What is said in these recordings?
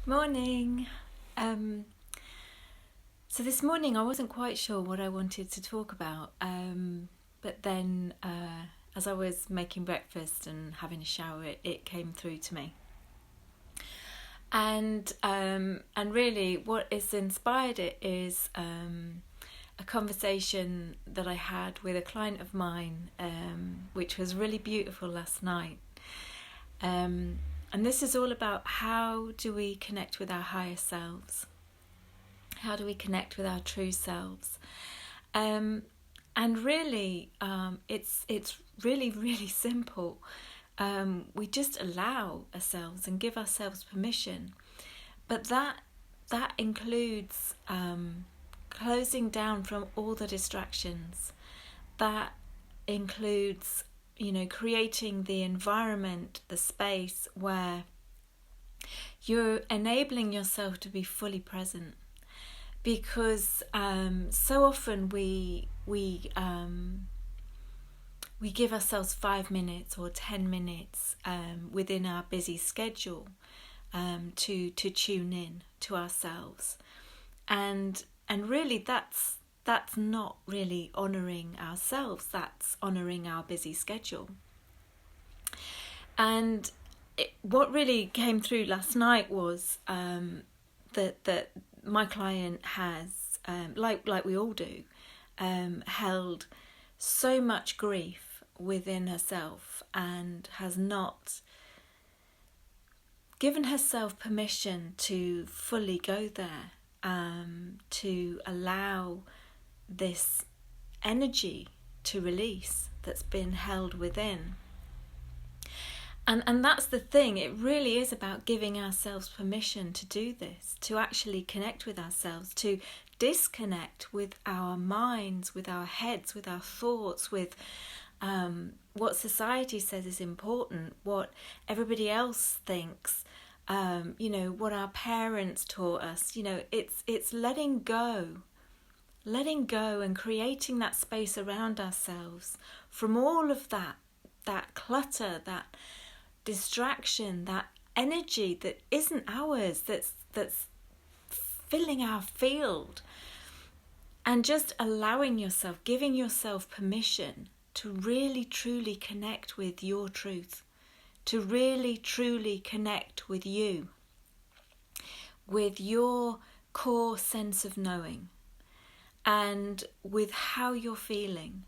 Morning. Um, so this morning I wasn't quite sure what I wanted to talk about, but then as I was making breakfast and having a shower, it came through to me. And really, what has inspired it is a conversation that I had with a client of mine, which was really beautiful last night. And this is all about how do we connect with our higher selves? How do we connect with our true selves? And really, it's really simple. We just allow ourselves and give ourselves permission, but that includes closing down from all the distractions. That includes, creating the environment, the space where you're enabling yourself to be fully present. Because so often we give ourselves 5 minutes or 10 minutes within our busy schedule to tune in to ourselves, and really that's not really honouring ourselves. That's honouring our busy schedule. And what really came through last night was that my client has, like we all do, held so much grief within herself and has not given herself permission to fully go there, to allow this energy to release that's been held within. And that's the thing, it really is about giving ourselves permission to do this, to actually connect with ourselves, to disconnect with our minds, with our heads, with our thoughts, with what society says is important, what everybody else thinks, what our parents taught us. It's letting go and creating that space around ourselves from all of that clutter, that distraction, that energy that isn't ours, that's filling our field, and just allowing yourself, giving yourself permission to really truly connect with your truth, to really truly connect with you, with your core sense of knowing, and with how you're feeling,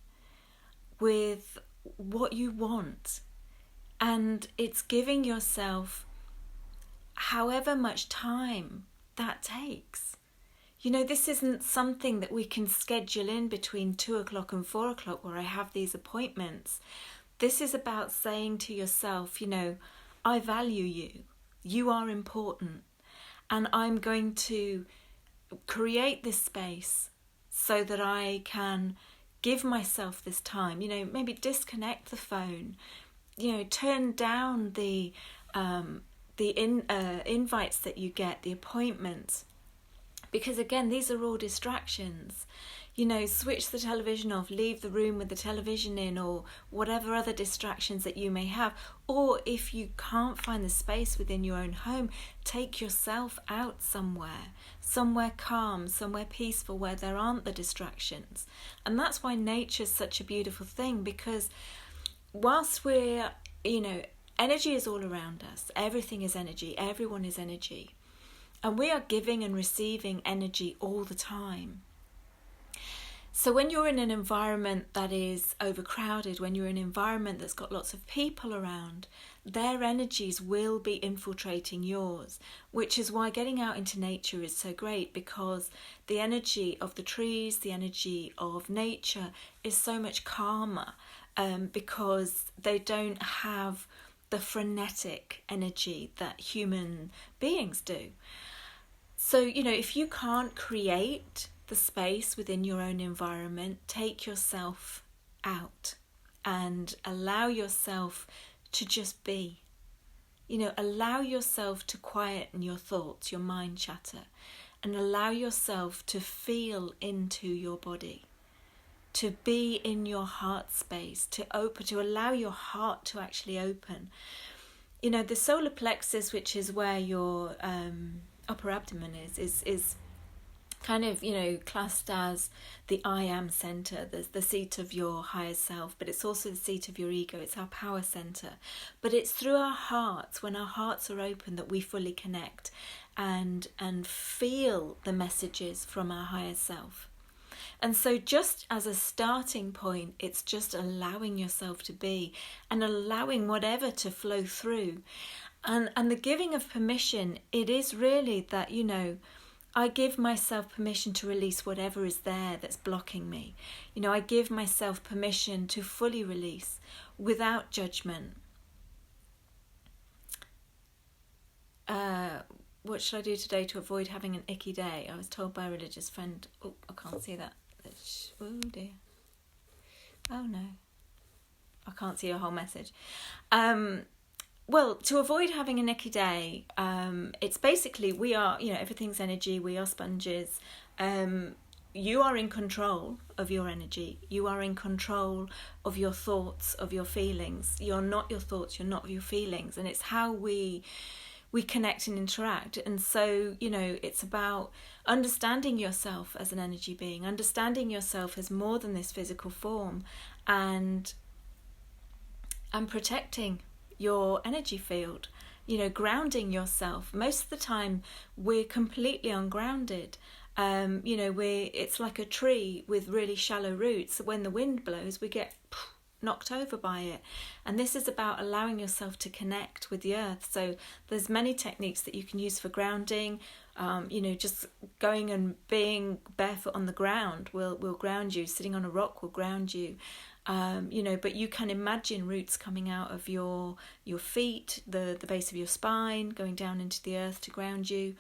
with what you want. And it's giving yourself however much time that takes. This isn't something that we can schedule in between 2:00 and 4:00 where I have these appointments. This is about saying to yourself, I value you. You are important. And I'm going to create this space so that I can give myself this time. Maybe disconnect the phone. Turn down the invites that you get, the appointments, because again, these are all distractions. Switch the television off, leave the room with the television in, or whatever other distractions that you may have. Or if you can't find the space within your own home, take yourself out somewhere calm, somewhere peaceful, where there aren't the distractions. And that's why nature's such a beautiful thing, because whilst we're, energy is all around us. Everything is energy. Everyone is energy. And we are giving and receiving energy all the time. So when you're in an environment that is overcrowded, when you're in an environment that's got lots of people around, their energies will be infiltrating yours, which is why getting out into nature is so great, because the energy of the trees, the energy of nature is so much calmer, because they don't have the frenetic energy that human beings do. So, if you can't create the space within your own environment, take yourself out and allow yourself to just be. Allow yourself to quieten your thoughts, your mind chatter, and allow yourself to feel into your body, to be in your heart space, to allow your heart to actually open. the solar plexus, which is where your upper abdomen is kind of, classed as the I am center, the seat of your higher self, but it's also the seat of your ego. It's our power center. But it's through our hearts, when our hearts are open, that we fully connect and feel the messages from our higher self. And so just as a starting point, it's just allowing yourself to be and allowing whatever to flow through. And the giving of permission, it is really that, I give myself permission to release whatever is there that's blocking me. I give myself permission to fully release without judgment. What should I do today to avoid having an icky day? I was told by a religious friend. Oh, I can't see that. Oh dear. Oh no. I can't see your whole message. Well, to avoid having an icky day, it's basically, we are, everything's energy. We are sponges. You are in control of your energy. You are in control of your thoughts, of your feelings. You're not your thoughts. You're not your feelings. And it's how we connect and interact. And so, it's about understanding yourself as an energy being, understanding yourself as more than this physical form, and protecting your energy field, grounding yourself. Most of the time we're completely ungrounded. It's like a tree with really shallow roots. When the wind blows, we get knocked over by it. And this is about allowing yourself to connect with the earth. So there's many techniques that you can use for grounding. Just going and being barefoot on the ground will ground you. Sitting on a rock will ground you. But you can imagine roots coming out of your feet, the base of your spine, going down into the earth to ground you.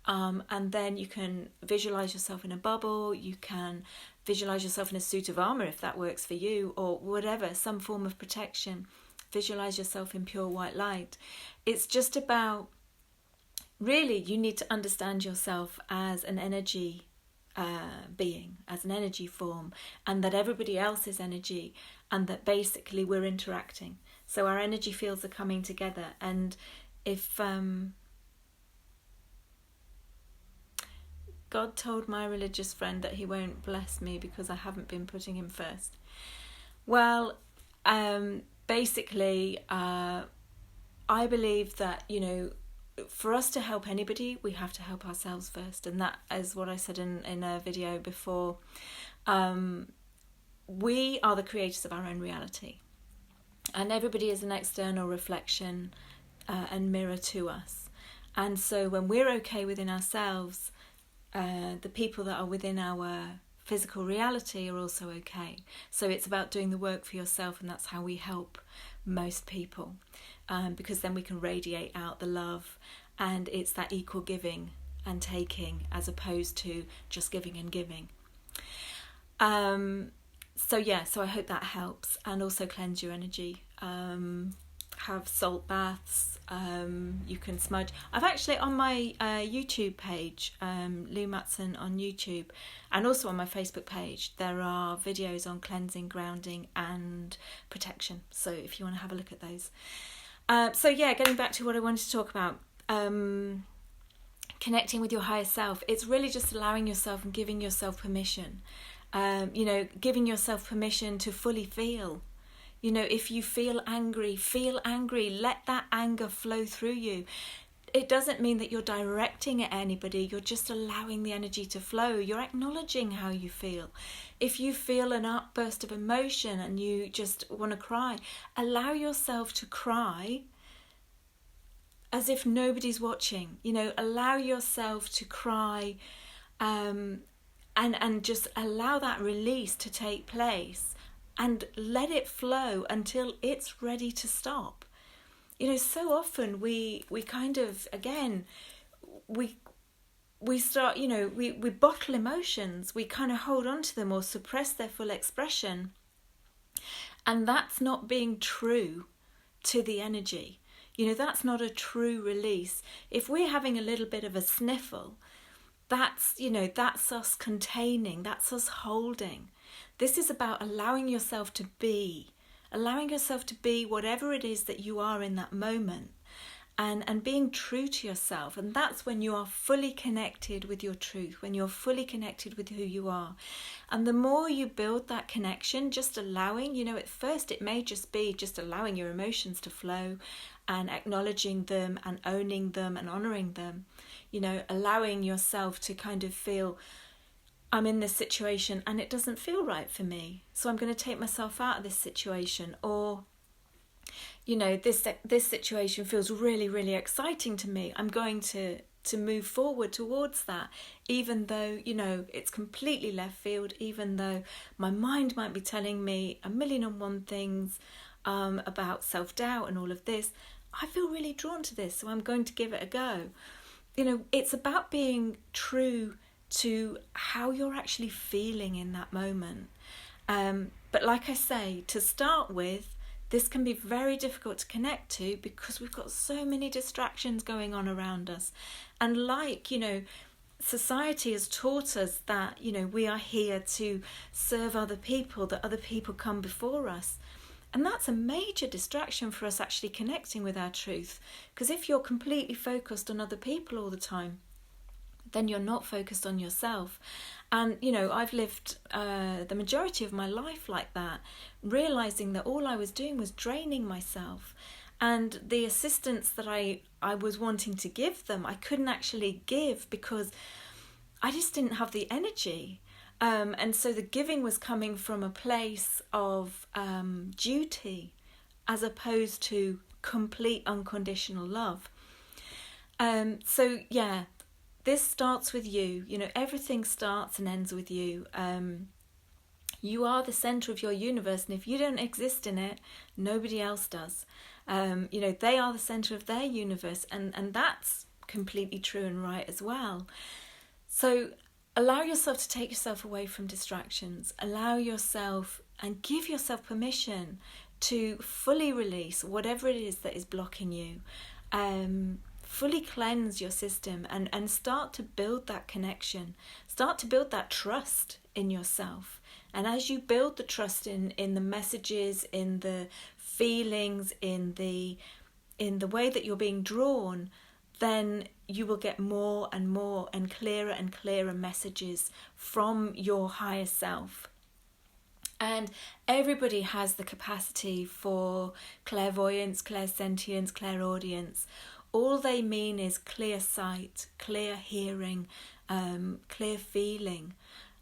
And then you can visualize yourself in a bubble. You can visualize yourself in a suit of armor if that works for you, or whatever, some form of protection. Visualize yourself in pure white light. It's just about, really, you need to understand yourself as an energy being, as an energy form, and that everybody else is energy, and that basically we're interacting. So our energy fields are coming together. And if God told my religious friend that he won't bless me because I haven't been putting him first. Well, basically, I believe that, for us to help anybody, we have to help ourselves first. And that is what I said in a video before. We are the creators of our own reality. And everybody is an external reflection and mirror to us. And so when we're okay within ourselves, the people that are within our physical reality are also okay. So it's about doing the work for yourself, and that's how we help most people, because then we can radiate out the love, and it's that equal giving and taking as opposed to just giving and giving. So I hope that helps. And also cleanse your energy. Have salt baths. You can smudge. I've actually, on my YouTube page, Lou Matson on YouTube, and also on my Facebook page, there are videos on cleansing, grounding and protection. So if you want to have a look at those. Getting back to what I wanted to talk about, connecting with your higher self. It's really just allowing yourself and giving yourself permission. Giving yourself permission to fully feel. If you feel angry, let that anger flow through you. It doesn't mean that you're directing at anybody, you're just allowing the energy to flow. You're acknowledging how you feel. If you feel an outburst of emotion and you just want to cry, allow yourself to cry as if nobody's watching. Allow yourself to cry and just allow that release to take place. And let it flow until it's ready to stop. So often we kind of, again, we start, we bottle emotions. We kind of hold on to them or suppress their full expression. And that's not being true to the energy. That's not a true release. If we're having a little bit of a sniffle, that's us containing, that's us holding. This is about allowing yourself to be whatever it is that you are in that moment. and being true to yourself. And that's when you are fully connected with your truth, when you're fully connected with who you are. And the more you build that connection, just allowing, at first it may just be just allowing your emotions to flow and acknowledging them and owning them and honoring them, allowing yourself to kind of feel, I'm in this situation and it doesn't feel right for me, so I'm going to take myself out of this situation. Or this situation feels really, really exciting to me. I'm going to move forward towards that, even though, it's completely left field, even though my mind might be telling me 1,000,001 things about self-doubt and all of this. I feel really drawn to this, so I'm going to give it a go. It's about being true to how you're actually feeling in that moment. But like I say, to start with, this can be very difficult to connect to because we've got so many distractions going on around us. And society has taught us that, we are here to serve other people, that other people come before us. And that's a major distraction for us actually connecting with our truth. Because if you're completely focused on other people all the time, then you're not focused on yourself. And, I've lived the majority of my life like that, realising that all I was doing was draining myself. And the assistance that I was wanting to give them, I couldn't actually give because I just didn't have the energy. And so the giving was coming from a place of duty as opposed to complete unconditional love. This starts with you. Everything starts and ends with you. You are the centre of your universe, and if you don't exist in it, nobody else does. They are the centre of their universe, and that's completely true and right as well. So allow yourself to take yourself away from distractions. Allow yourself and give yourself permission to fully release whatever it is that is blocking you. Fully cleanse your system and start to build that connection. Start to build that trust in yourself. And as you build the trust in the messages, in the feelings, in the way that you're being drawn, then you will get more and more and clearer messages from your higher self. And everybody has the capacity for clairvoyance, clairsentience, clairaudience. All they mean is clear sight, clear hearing, clear feeling.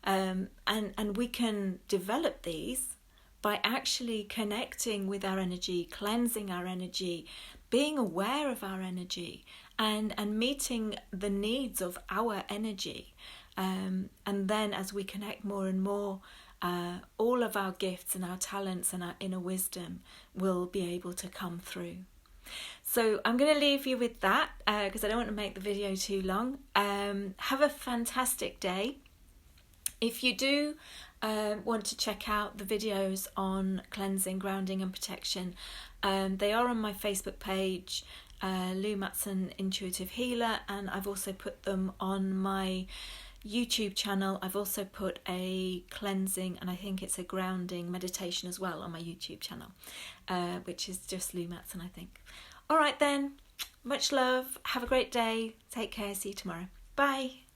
And we can develop these by actually connecting with our energy, cleansing our energy, being aware of our energy, and meeting the needs of our energy. And then as we connect more and more, all of our gifts and our talents and our inner wisdom will be able to come through. So I'm going to leave you with that because I don't want to make the video too long. Have a fantastic day. If you do want to check out the videos on cleansing, grounding and protection, they are on my Facebook page, Lou Matson Intuitive Healer, and I've also put them on my YouTube channel. I've also put a cleansing and I think it's a grounding meditation as well on my YouTube channel, which is just Lou Matson, I think. All right then, much love, have a great day, take care, see you tomorrow, bye.